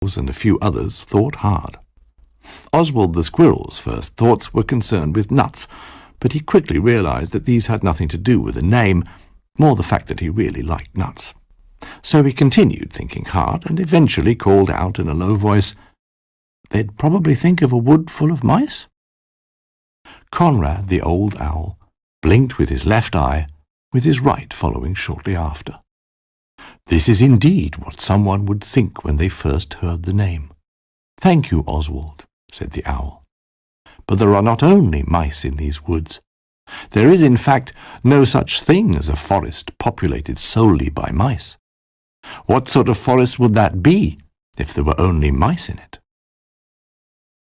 and a few others thought hard. Oswald the squirrel's first thoughts were concerned with nuts, but he quickly realized that these had nothing to do with the name, more the fact that he really liked nuts. So he continued thinking hard and eventually called out in a low voice, "They'd probably think of a wood full of mice." Conrad the old owl blinked with his left eye, with his right following shortly after. This is indeed what someone would think when they first heard the name. "Thank you, Oswald," said the owl. "But there are not only mice in these woods. There is, in fact, no such thing as a forest populated solely by mice. What sort of forest would that be if there were only mice in it?"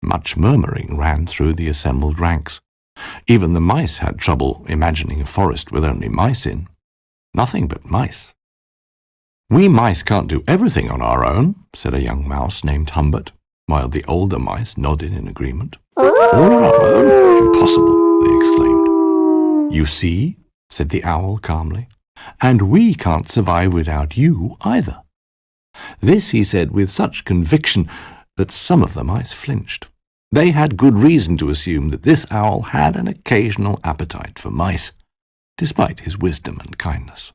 Much murmuring ran through the assembled ranks. Even the mice had trouble imagining a forest with only mice in. Nothing but mice. "We mice can't do everything on our own," said a young mouse named Humbert, while the older mice nodded in agreement. "All on our own? Impossible," they exclaimed. "You see," said the owl calmly, "and we can't survive without you either." This he said with such conviction that some of the mice flinched. They had good reason to assume that this owl had an occasional appetite for mice, despite his wisdom and kindness.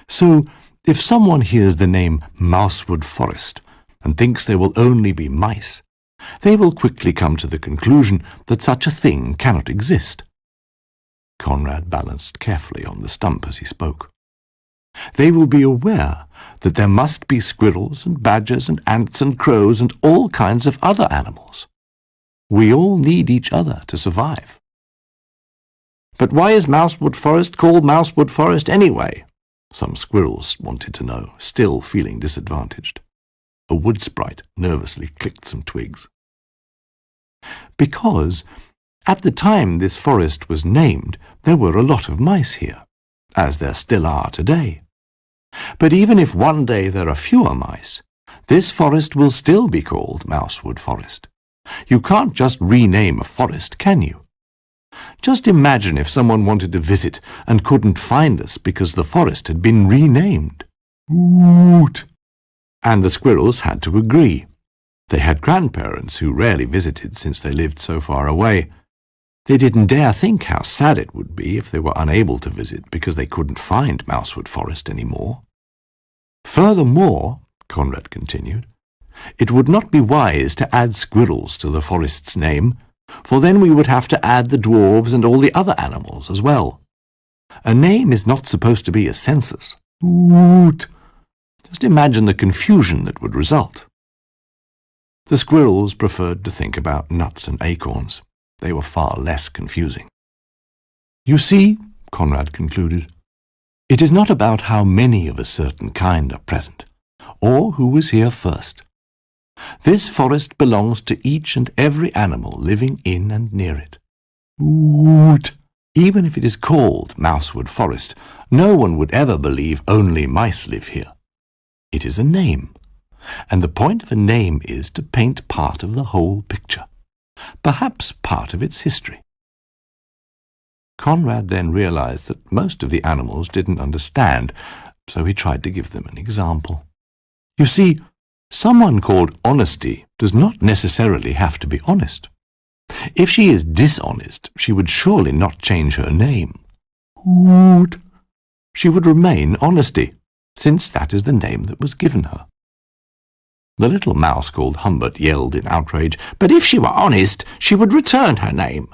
So, if someone hears the name Mousewood Forest and thinks there will only be mice, they will quickly come to the conclusion that such a thing cannot exist. Conrad balanced carefully on the stump as he spoke. They will be aware that there must be squirrels and badgers and ants and crows and all kinds of other animals. We all need each other to survive. "But why is Mousewood Forest called Mousewood Forest anyway?" some squirrels wanted to know, still feeling disadvantaged. A wood sprite nervously clicked some twigs. "Because, at the time this forest was named, there were a lot of mice here, as there still are today. But even if one day there are fewer mice, this forest will still be called Mousewood Forest. You can't just rename a forest, can you? Just imagine if someone wanted to visit and couldn't find us because the forest had been renamed. Woot! And the squirrels had to agree. They had grandparents who rarely visited since they lived so far away. They didn't dare think how sad it would be if they were unable to visit because they couldn't find Mousewood Forest any more. Furthermore, Conrad continued, it would not be wise to add squirrels to the forest's name, for then we would have to add the dwarves and all the other animals as well. A name is not supposed to be a census. Woot! Just imagine the confusion that would result. The squirrels preferred to think about nuts and acorns. They were far less confusing. "You see," Conrad concluded, "it is not about how many of a certain kind are present, or who was here first. This forest belongs to each and every animal living in and near it. Woot! Even if it is called Mousewood Forest, no one would ever believe only mice live here. It is a name, and the point of a name is to paint part of the whole picture, perhaps part of its history." Conrad then realized that most of the animals didn't understand, so he tried to give them an example. "You see, someone called Honesty does not necessarily have to be honest. If she is dishonest, she would surely not change her name. Woot! She would remain Honesty, since that is the name that was given her." The little mouse called Humbert yelled in outrage, "But if she were honest, she would return her name."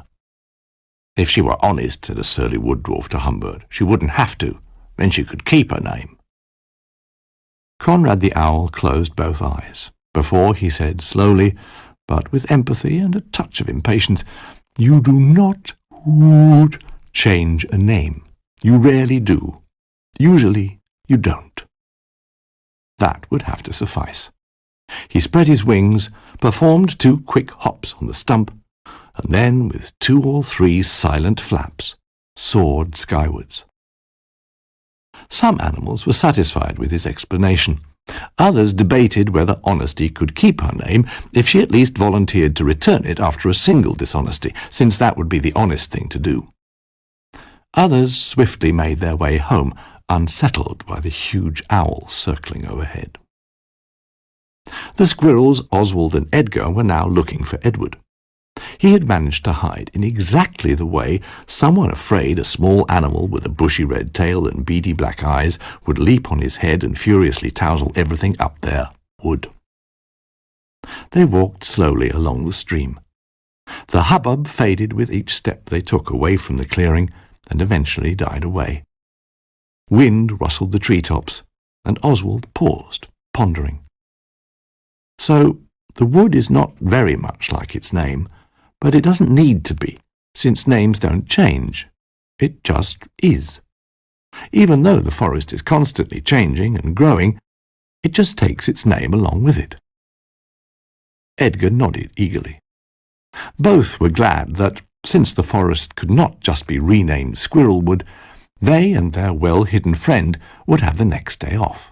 "If she were honest," said a surly wood dwarf to Humbert, "she wouldn't have to. Then she could keep her name." Conrad the owl closed both eyes, before he said slowly, but with empathy and a touch of impatience, "You do not woot change a name. You rarely do. Usually you don't." That would have to suffice. He spread his wings, performed 2 quick hops on the stump, and then, with 2 or 3 silent flaps, soared skywards. Some animals were satisfied with his explanation. Others debated whether Honesty could keep her name if she at least volunteered to return it after a single dishonesty, since that would be the honest thing to do. Others swiftly made their way home, unsettled by the huge owl circling overhead. The squirrels, Oswald and Edgar, were now looking for Edward. He had managed to hide in exactly the way someone afraid a small animal with a bushy red tail and beady black eyes would leap on his head and furiously tousle everything up there would. They walked slowly along the stream. The hubbub faded with each step they took away from the clearing and eventually died away. Wind rustled the treetops, and Oswald paused, pondering. So, the wood is not very much like its name, but it doesn't need to be, since names don't change. It just is. Even though the forest is constantly changing and growing, it just takes its name along with it. Edgar nodded eagerly. Both were glad that, since the forest could not just be renamed Squirrelwood, they and their well-hidden friend would have the next day off.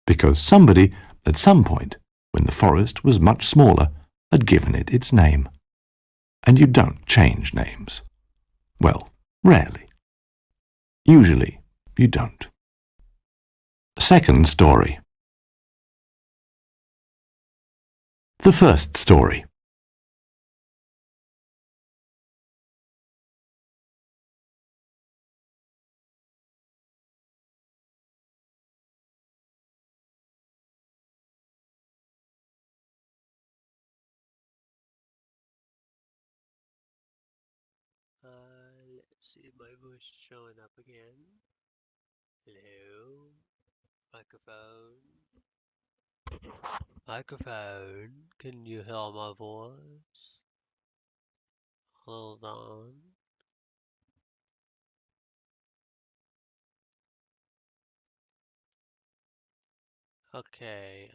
Because somebody, at some point, when the forest was much smaller, had given it its name. And you don't change names. Well, rarely. Usually, you don't. Second story. The first story. Let's see if my voice is showing up again. Hello? Microphone? Microphone? Can you hear my voice? Hold on. Okay,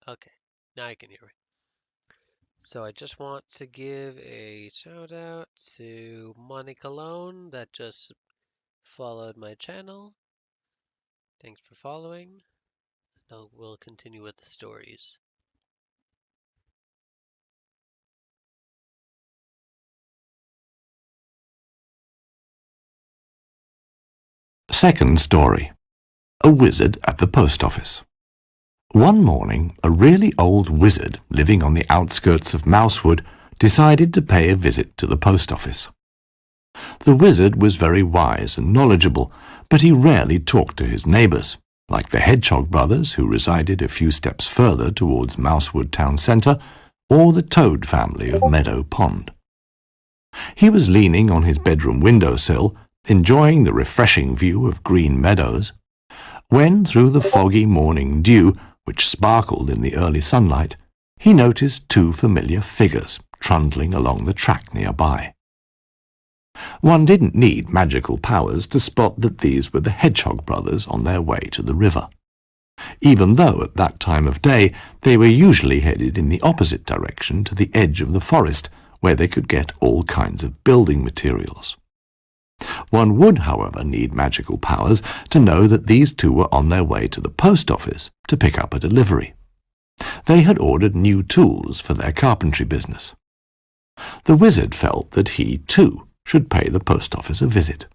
okay. Now you can hear me. So I just want to give a shout out to Monica Lone that just followed my channel. Thanks for following. Now we'll continue with the stories. Second story. A wizard at the post office. One morning, a really old wizard living on the outskirts of Mousewood decided to pay a visit to the post office. The wizard was very wise and knowledgeable, but he rarely talked to his neighbours, like the Hedgehog brothers who resided a few steps further towards Mousewood town centre, or the Toad family of Meadow Pond. He was leaning on his bedroom windowsill, enjoying the refreshing view of green meadows, when through the foggy morning dew, which sparkled in the early sunlight, he noticed two familiar figures trundling along the track nearby. One didn't need magical powers to spot that these were the Hedgehog brothers on their way to the river, even though at that time of day they were usually headed in the opposite direction to the edge of the forest, where they could get all kinds of building materials. One would, however, need magical powers to know that these two were on their way to the post office to pick up a delivery. They had ordered new tools for their carpentry business. The wizard felt that he, too, should pay the post office a visit.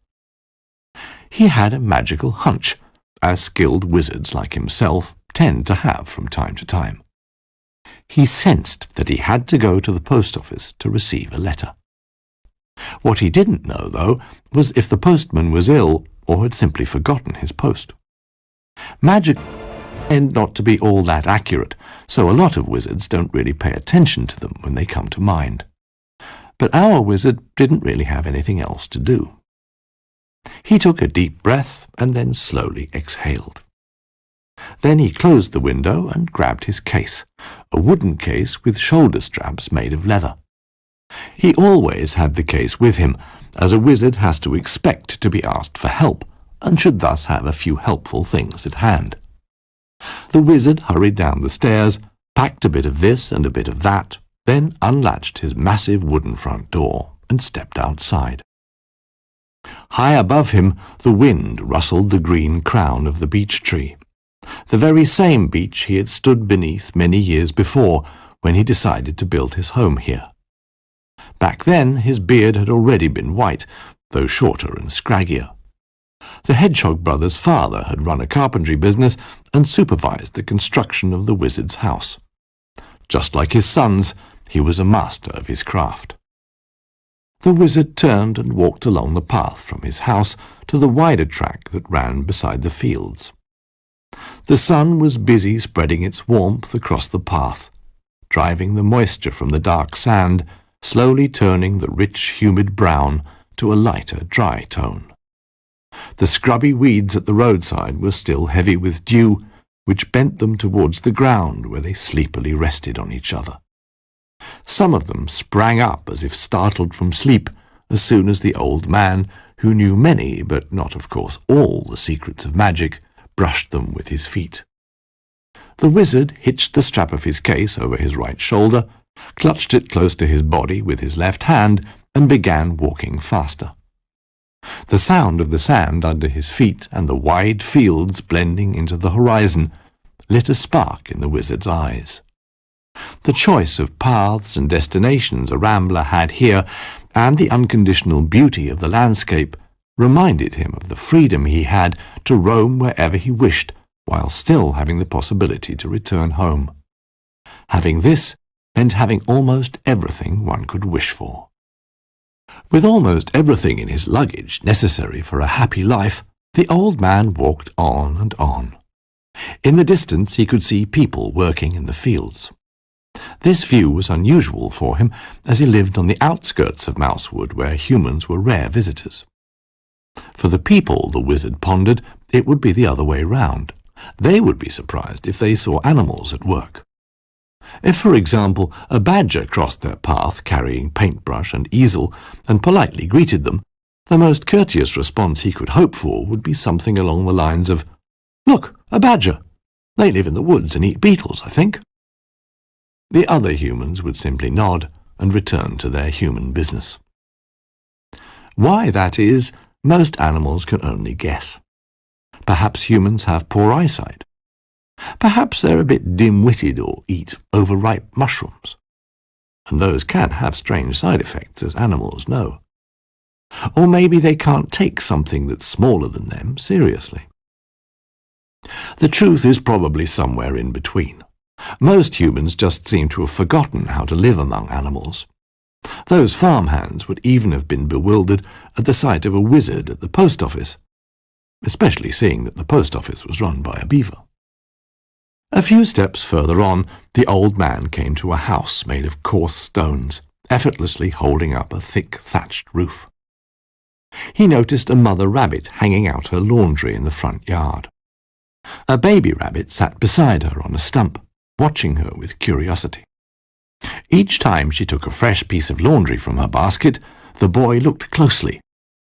He had a magical hunch, as skilled wizards like himself tend to have from time to time. He sensed that he had to go to the post office to receive a letter. What he didn't know, though, was if the postman was ill or had simply forgotten his post. Magic tend not to be all that accurate, so a lot of wizards don't really pay attention to them when they come to mind. But our wizard didn't really have anything else to do. He took a deep breath and then slowly exhaled. Then he closed the window and grabbed his case, a wooden case with shoulder straps made of leather. He always had the case with him, as a wizard has to expect to be asked for help, and should thus have a few helpful things at hand. The wizard hurried down the stairs, packed a bit of this and a bit of that, then unlatched his massive wooden front door and stepped outside. High above him, the wind rustled the green crown of the beech tree, the very same beech he had stood beneath many years before when he decided to build his home here. Back then his beard had already been white, though shorter and scraggier. The Hedgehog brothers' father had run a carpentry business and supervised the construction of the wizard's house. Just like his sons, he was a master of his craft. The wizard turned and walked along the path from his house to the wider track that ran beside the fields. The sun was busy spreading its warmth across the path, driving the moisture from the dark sand, slowly turning the rich, humid brown to a lighter, dry tone. The scrubby weeds at the roadside were still heavy with dew, which bent them towards the ground where they sleepily rested on each other. Some of them sprang up as if startled from sleep as soon as the old man, who knew many, but not, of course, all the secrets of magic, brushed them with his feet. The wizard hitched the strap of his case over his right shoulder, clutched it close to his body with his left hand, and began walking faster. The sound of the sand under his feet and the wide fields blending into the horizon lit a spark in the wizard's eyes. The choice of paths and destinations a rambler had here, and the unconditional beauty of the landscape, reminded him of the freedom he had to roam wherever he wished, while still having the possibility to return home. Having this meant having almost everything one could wish for. With almost everything in his luggage necessary for a happy life, the old man walked on and on. In the distance he could see people working in the fields. This view was unusual for him, as he lived on the outskirts of Mousewood, where humans were rare visitors. For the people, the wizard pondered, it would be the other way round. They would be surprised if they saw animals at work. If, for example, a badger crossed their path carrying paintbrush and easel and politely greeted them, the most courteous response he could hope for would be something along the lines of, "Look, a badger! They live in the woods and eat beetles, I think." The other humans would simply nod and return to their human business. Why that is, most animals can only guess. Perhaps humans have poor eyesight. Perhaps they're a bit dim-witted or eat overripe mushrooms. And those can have strange side effects, as animals know. Or maybe they can't take something that's smaller than them seriously. The truth is probably somewhere in between. Most humans just seem to have forgotten how to live among animals. Those farmhands would even have been bewildered at the sight of a wizard at the post office, especially seeing that the post office was run by a beaver. A few steps further on, the old man came to a house made of coarse stones, effortlessly holding up a thick thatched roof. He noticed a mother rabbit hanging out her laundry in the front yard. A baby rabbit sat beside her on a stump, watching her with curiosity. Each time she took a fresh piece of laundry from her basket, the boy looked closely,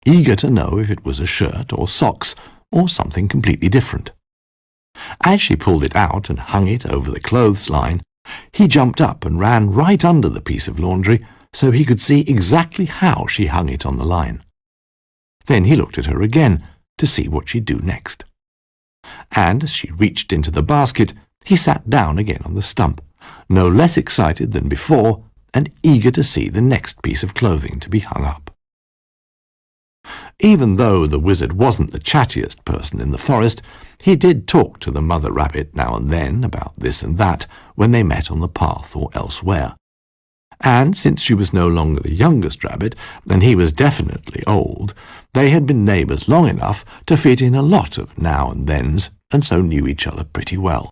eager to know if it was a shirt or socks or something completely different. As she pulled it out and hung it over the clothes line, he jumped up and ran right under the piece of laundry so he could see exactly how she hung it on the line. Then he looked at her again to see what she'd do next. And as she reached into the basket, he sat down again on the stump, no less excited than before and eager to see the next piece of clothing to be hung up. Even though the wizard wasn't the chattiest person in the forest, he did talk to the mother rabbit now and then about this and that when they met on the path or elsewhere. And since she was no longer the youngest rabbit, and he was definitely old, they had been neighbours long enough to fit in a lot of now and thens, and so knew each other pretty well.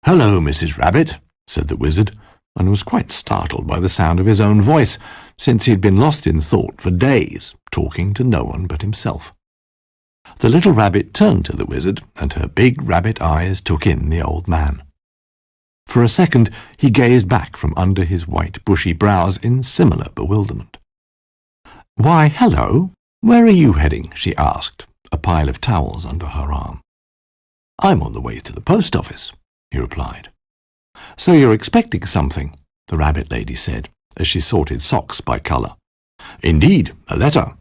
"Hello, Mrs. Rabbit," said the wizard, and was quite startled by the sound of his own voice, since he had been lost in thought for days, talking to no one but himself. The little rabbit turned to the wizard, and her big rabbit eyes took in the old man. For a second he gazed back from under his white bushy brows in similar bewilderment. "Why, hello! Where are you heading?" she asked, a pile of towels under her arm. "I'm on the way to the post office," he replied. "So you're expecting something," the rabbit lady said, as she sorted socks by colour. "Indeed, a letter.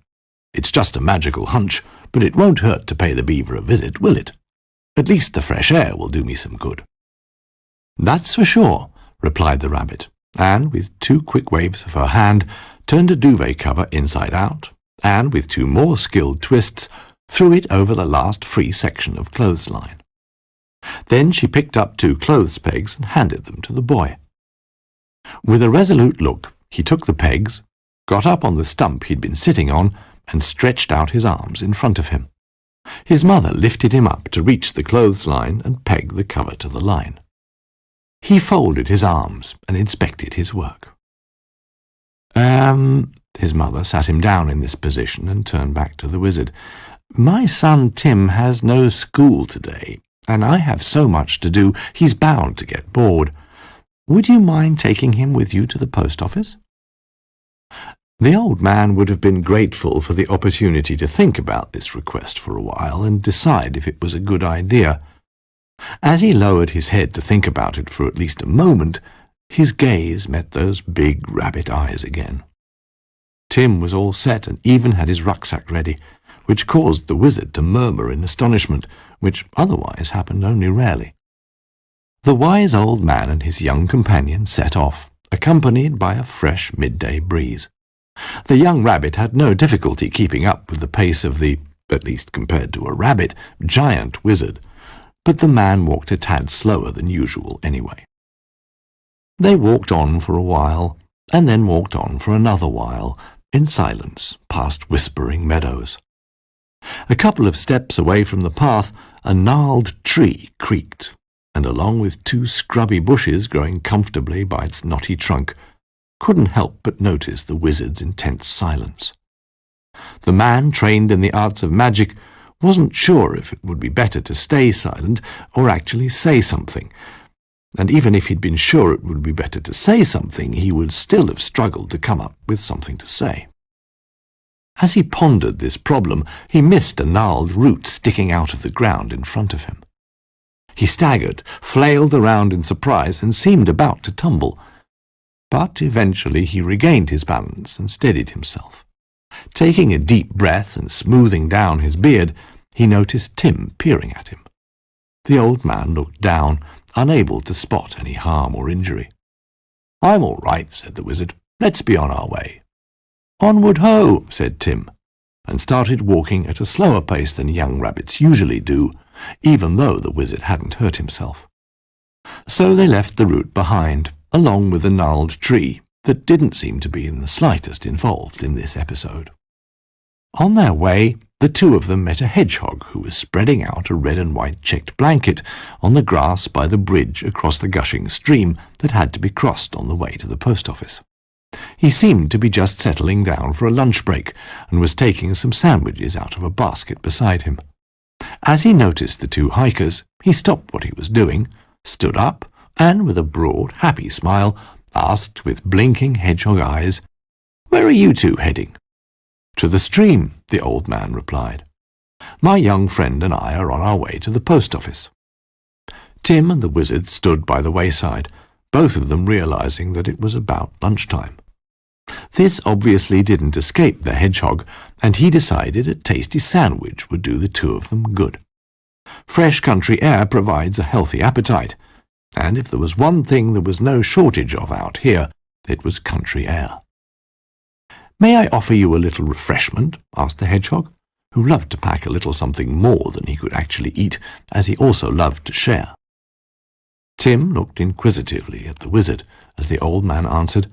It's just a magical hunch, but it won't hurt to pay the beaver a visit, will it? At least the fresh air will do me some good." "That's for sure," replied the rabbit, and with 2 quick waves of her hand, turned a duvet cover inside out, and with 2 more skilled twists, threw it over the last free section of clothesline. Then she picked up 2 clothes pegs and handed them to the boy. With a resolute look, he took the pegs, got up on the stump he'd been sitting on, and stretched out his arms in front of him. His mother lifted him up to reach the clothesline and peg the cover to the line. He folded his arms and inspected his work. His mother sat him down in this position and turned back to the wizard. My son Tim has no school today, and I have so much to do, he's bound to get bored. Would you mind taking him with you to the post office? The old man would have been grateful for the opportunity to think about this request for a while and decide if it was a good idea. As he lowered his head to think about it for at least a moment, his gaze met those big rabbit eyes again. Tim was all set and even had his rucksack ready, which caused the wizard to murmur in astonishment, which otherwise happened only rarely. The wise old man and his young companion set off, accompanied by a fresh midday breeze. The young rabbit had no difficulty keeping up with the pace of the, at least compared to a rabbit, giant wizard, but the man walked a tad slower than usual anyway. They walked on for a while, and then walked on for another while, in silence, past whispering meadows. A couple of steps away from the path, a gnarled tree creaked, and along with 2 scrubby bushes growing comfortably by its knotty trunk, couldn't help but notice the wizard's intense silence. The man, trained in the arts of magic, wasn't sure if it would be better to stay silent or actually say something, and even if he'd been sure it would be better to say something, he would still have struggled to come up with something to say. As he pondered this problem, he missed a gnarled root sticking out of the ground in front of him. He staggered, flailed around in surprise, and seemed about to tumble. But eventually he regained his balance and steadied himself. Taking a deep breath and smoothing down his beard, he noticed Tim peering at him. The old man looked down, unable to spot any harm or injury. "I'm all right," said the wizard. "Let's be on our way." "Onward ho!" said Tim, and started walking at a slower pace than young rabbits usually do, even though the wizard hadn't hurt himself. So they left the root behind, along with the gnarled tree that didn't seem to be in the slightest involved in this episode. On their way, the 2 of them met a hedgehog who was spreading out a red and white checked blanket on the grass by the bridge across the gushing stream that had to be crossed on the way to the post office. He seemed to be just settling down for a lunch break and was taking some sandwiches out of a basket beside him. As he noticed the 2 hikers, he stopped what he was doing, stood up, and with a broad, happy smile, asked with blinking hedgehog eyes, "Where are you 2 heading?" "To the stream," the old man replied. "My young friend and I are on our way to the post office." Tim and the wizard stood by the wayside, both of them realizing that it was about lunchtime. This obviously didn't escape the hedgehog, and he decided a tasty sandwich would do the 2 of them good. Fresh country air provides a healthy appetite, and if there was one thing there was no shortage of out here, it was country air. "May I offer you a little refreshment?" asked the hedgehog, who loved to pack a little something more than he could actually eat, as he also loved to share. Tim looked inquisitively at the wizard as the old man answered,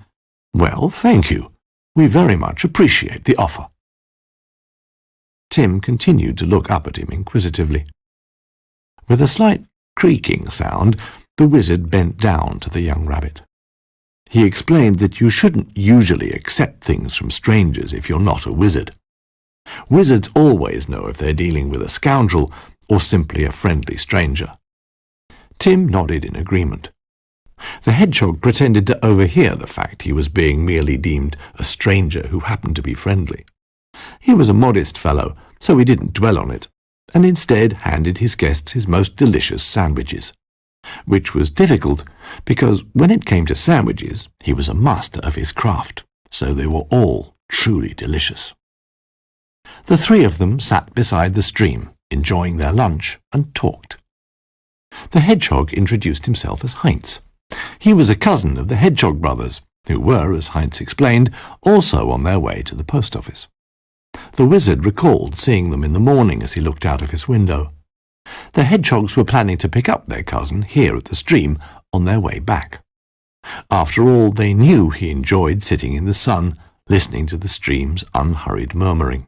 "Well, thank you. We very much appreciate the offer." Tim continued to look up at him inquisitively. With a slight creaking sound, the wizard bent down to the young rabbit. He explained that you shouldn't usually accept things from strangers if you're not a wizard. Wizards always know if they're dealing with a scoundrel or simply a friendly stranger. Tim nodded in agreement. The hedgehog pretended to overhear the fact he was being merely deemed a stranger who happened to be friendly. He was a modest fellow, so he didn't dwell on it, and instead handed his guests his most delicious sandwiches, which was difficult because when it came to sandwiches, he was a master of his craft, so they were all truly delicious. The 3 of them sat beside the stream, enjoying their lunch, and talked. The hedgehog introduced himself as Heinz. He was a cousin of the Hedgehog brothers, who were, as Heinz explained, also on their way to the post office. The wizard recalled seeing them in the morning as he looked out of his window. The hedgehogs were planning to pick up their cousin here at the stream on their way back. After all, they knew he enjoyed sitting in the sun, listening to the stream's unhurried murmuring.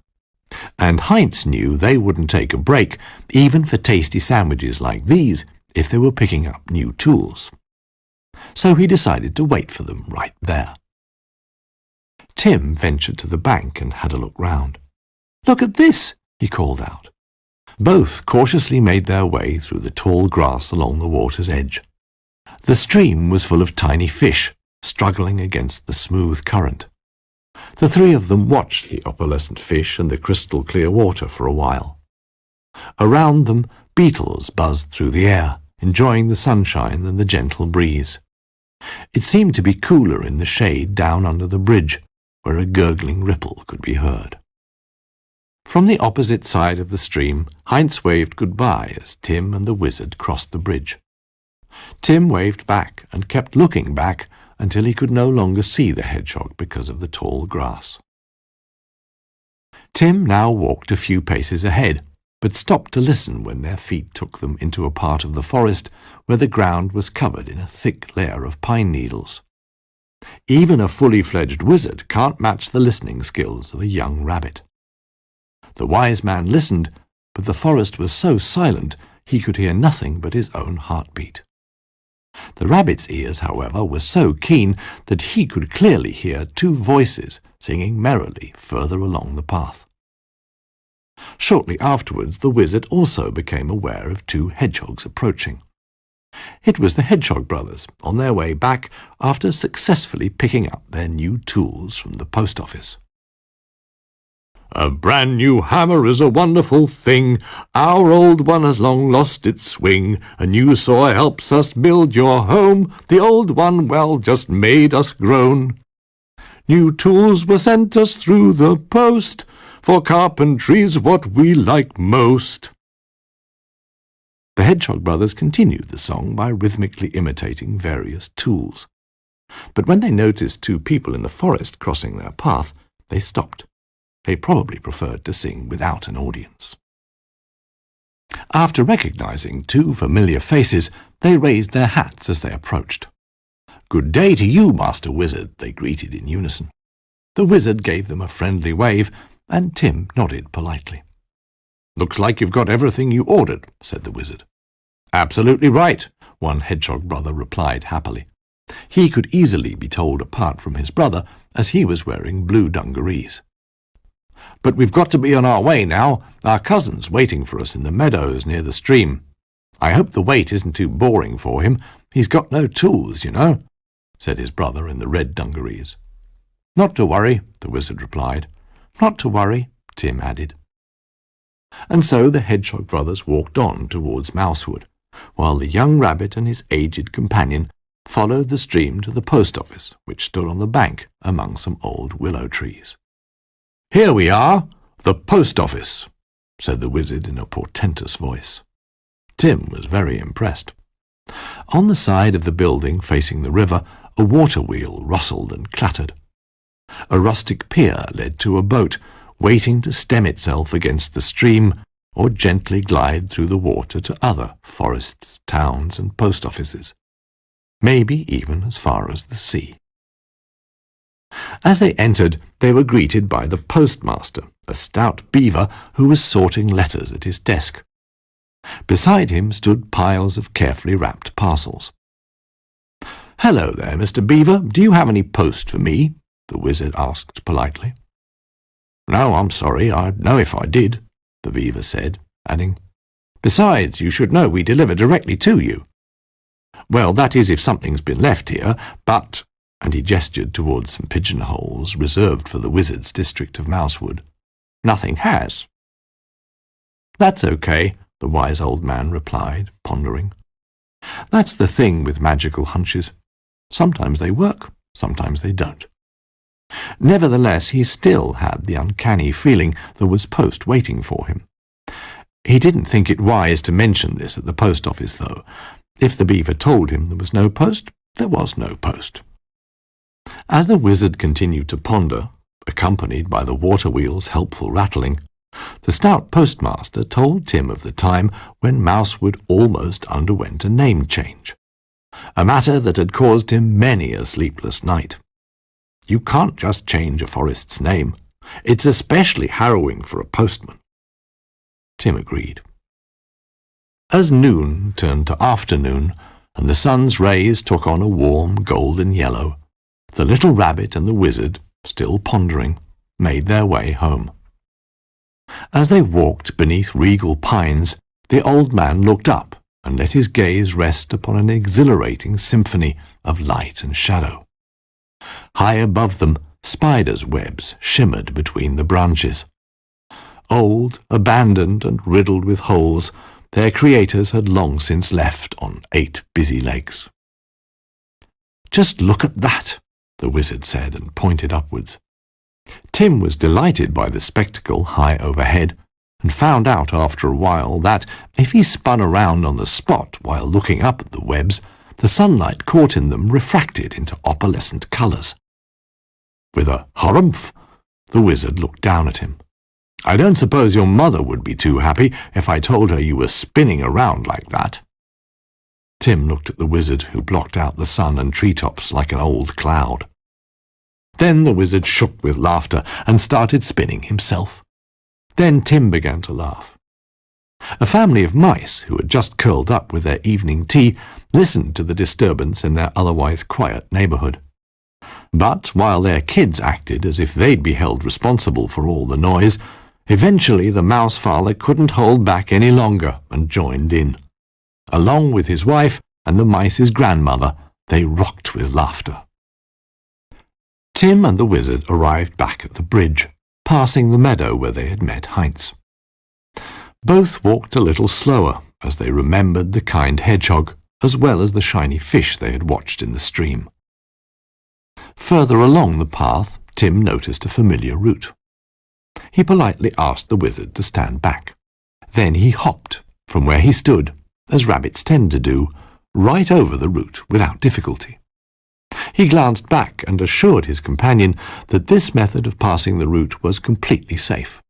And Heinz knew they wouldn't take a break, even for tasty sandwiches like these, if they were picking up new tools. So he decided to wait for them right there. Tim ventured to the bank and had a look round. "Look at this!" he called out. Both cautiously made their way through the tall grass along the water's edge. The stream was full of tiny fish, struggling against the smooth current. The three of them watched the opalescent fish and the crystal-clear water for a while. Around them, beetles buzzed through the air, enjoying the sunshine and the gentle breeze. It seemed to be cooler in the shade down under the bridge, where a gurgling ripple could be heard. From the opposite side of the stream, Heinz waved goodbye as Tim and the wizard crossed the bridge. Tim waved back and kept looking back until he could no longer see the hedgehog because of the tall grass. Tim now walked a few paces ahead, but stopped to listen when their feet took them into a part of the forest where the ground was covered in a thick layer of pine needles. Even a fully fledged wizard can't match the listening skills of a young rabbit. The wise man listened, but the forest was so silent he could hear nothing but his own heartbeat. The rabbit's ears, however, were so keen that he could clearly hear two voices singing merrily further along the path. Shortly afterwards, the wizard also became aware of two hedgehogs approaching. It was the Hedgehog brothers, on their way back after successfully picking up their new tools from the post office. "A brand new hammer is a wonderful thing. Our old one has long lost its swing. A new saw helps us build your home. The old one, well, just made us groan. New tools were sent us through the post, for carpentry's what we like most." The Hedgehog brothers continued the song by rhythmically imitating various tools. But when they noticed two people in the forest crossing their path, they stopped. They probably preferred to sing without an audience. After recognizing two familiar faces, they raised their hats as they approached. "Good day to you, Master Wizard," they greeted in unison. The wizard gave them a friendly wave, and Tim nodded politely. "Looks like you've got everything you ordered," said the wizard. "Absolutely right," one hedgehog brother replied happily. He could easily be told apart from his brother, as he was wearing blue dungarees. "But we've got to be on our way now. Our cousin's waiting for us in the meadows near the stream. I hope the wait isn't too boring for him. He's got no tools, you know," said his brother in the red dungarees. "Not to worry," the wizard replied. "Not to worry," Tim added. And so the Hedgehog brothers walked on towards Mousewood, while the young rabbit and his aged companion followed the stream to the post office, which stood on the bank among some old willow trees. "Here we are, the post office," said the wizard in a portentous voice. Tim was very impressed. On the side of the building facing the river, a water wheel rustled and clattered. A rustic pier led to a boat, waiting to stem itself against the stream or gently glide through the water to other forests, towns, and post offices, maybe even as far as the sea. As they entered, they were greeted by the postmaster, a stout beaver who was sorting letters at his desk. Beside him stood piles of carefully wrapped parcels. "Hello there, Mr. Beaver. Do you have any post for me?" the wizard asked politely. "No, I'm sorry. I'd know if I did," the beaver said, adding, "Besides, you should know we deliver directly to you." "Well, that is if something's been left here, but—" and he gestured towards some pigeonholes reserved for the wizard's district of Mousewood. "Nothing has." "That's okay," the wise old man replied, pondering. "That's the thing with magical hunches. Sometimes they work, sometimes they don't." Nevertheless, he still had the uncanny feeling there was post waiting for him. He didn't think it wise to mention this at the post office, though. If the beaver told him there was no post, there was no post. As the wizard continued to ponder, accompanied by the water wheel's helpful rattling, the stout postmaster told Tim of the time when Mousewood almost underwent a name change, a matter that had caused him many a sleepless night. You can't just change a forest's name. It's especially harrowing for a postman. Tim agreed. As noon turned to afternoon, and the sun's rays took on a warm golden yellow, the little rabbit and the wizard, still pondering, made their way home. As they walked beneath regal pines, the old man looked up and let his gaze rest upon an exhilarating symphony of light and shadow. High above them, spiders' webs shimmered between the branches. Old, abandoned, and riddled with holes, their creators had long since left on 8 busy legs. "Just look at that," the wizard said, and pointed upwards. Tim was delighted by the spectacle high overhead, and found out after a while that, if he spun around on the spot while looking up at the webs, the sunlight caught in them refracted into opalescent colours. With a harumph, the wizard looked down at him. "I don't suppose your mother would be too happy if I told her you were spinning around like that." Tim looked at the wizard, who blocked out the sun and treetops like an old cloud. Then the wizard shook with laughter and started spinning himself. Then Tim began to laugh. A family of mice, who had just curled up with their evening tea, listened to the disturbance in their otherwise quiet neighbourhood. But while their kids acted as if they'd be held responsible for all the noise, eventually the mouse father couldn't hold back any longer and joined in. Along with his wife and the mice's grandmother, they rocked with laughter. Tim and the wizard arrived back at the bridge, passing the meadow where they had met Heinz. Both walked a little slower as they remembered the kind hedgehog as well as the shiny fish they had watched in the stream. Further along the path, Tim noticed a familiar root. He politely asked the wizard to stand back. Then he hopped from where he stood, as rabbits tend to do, right over the root without difficulty. He glanced back and assured his companion that this method of passing the root was completely safe.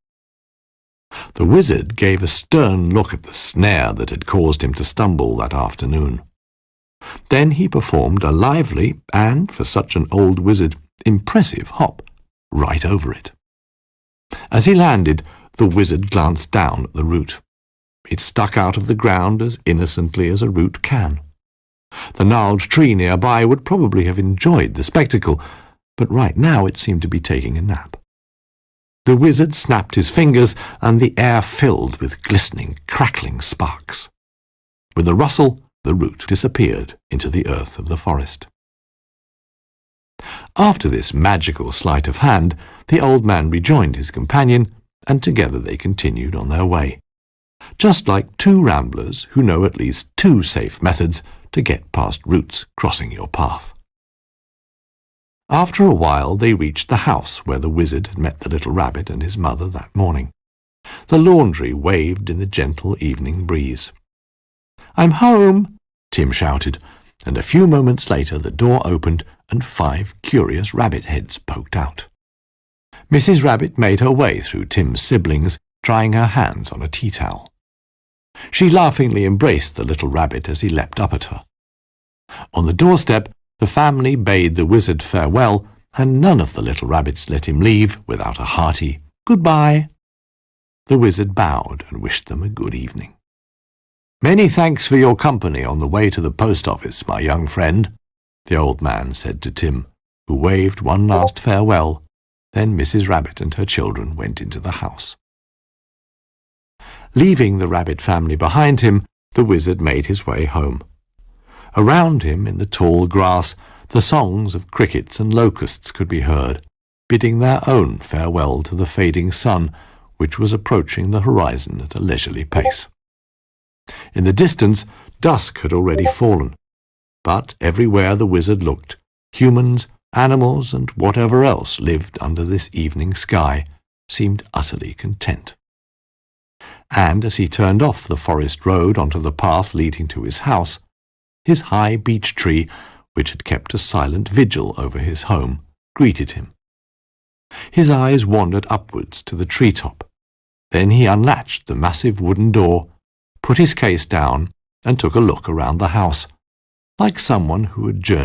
The wizard gave a stern look at the snare that had caused him to stumble that afternoon. Then he performed a lively and, for such an old wizard, impressive hop right over it. As he landed, the wizard glanced down at the root. It stuck out of the ground as innocently as a root can. The gnarled tree nearby would probably have enjoyed the spectacle, but right now it seemed to be taking a nap. The wizard snapped his fingers, and the air filled with glistening, crackling sparks. With a rustle, the root disappeared into the earth of the forest. After this magical sleight of hand, the old man rejoined his companion, and together they continued on their way, just like two ramblers who know at least 2 safe methods to get past roots crossing your path. After a while they reached the house where the wizard had met the little rabbit and his mother that morning. The laundry waved in the gentle evening breeze. "I'm home!" Tim shouted, and a few moments later the door opened and 5 curious rabbit heads poked out. Mrs. Rabbit made her way through Tim's siblings, drying her hands on a tea towel. She laughingly embraced the little rabbit as he leapt up at her. On the doorstep, the family bade the wizard farewell, and none of the little rabbits let him leave without a hearty "Goodbye." The wizard bowed and wished them a good evening. "Many thanks for your company on the way to the post office, my young friend," the old man said to Tim, who waved one last farewell. Then Mrs. Rabbit and her children went into the house. Leaving the rabbit family behind him, the wizard made his way home. Around him, in the tall grass, the songs of crickets and locusts could be heard, bidding their own farewell to the fading sun, which was approaching the horizon at a leisurely pace. In the distance, dusk had already fallen, but everywhere the wizard looked, humans, animals, and whatever else lived under this evening sky seemed utterly content. And as he turned off the forest road onto the path leading to his house, his high beech tree, which had kept a silent vigil over his home, greeted him. His eyes wandered upwards to the tree-top. Then he unlatched the massive wooden door, put his case down, and took a look around the house, like someone who had journeyed